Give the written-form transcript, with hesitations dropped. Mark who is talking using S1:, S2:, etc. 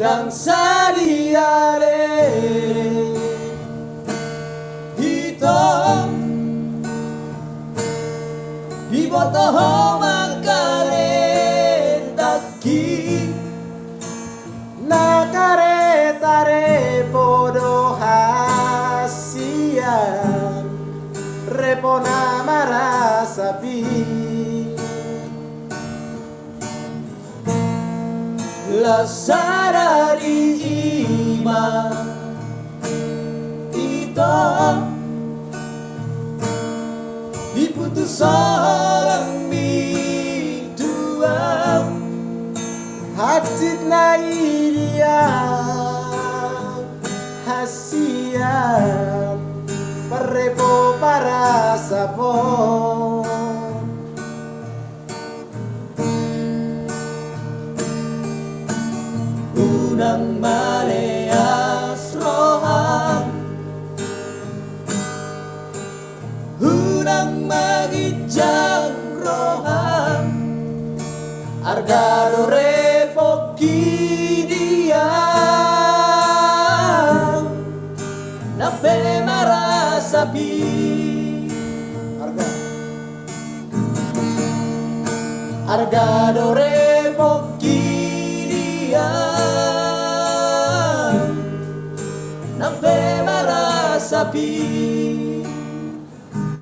S1: danza di are hitam ibotoho makarentaki nakaretare podo hasian repona marasapi lasara di ima ito diputus orang dua hati na iria hasian parepo para sapo unang maleas rohan unang magijang rohan argado refoki dia nape marasapi argado refoki dia nape marasapi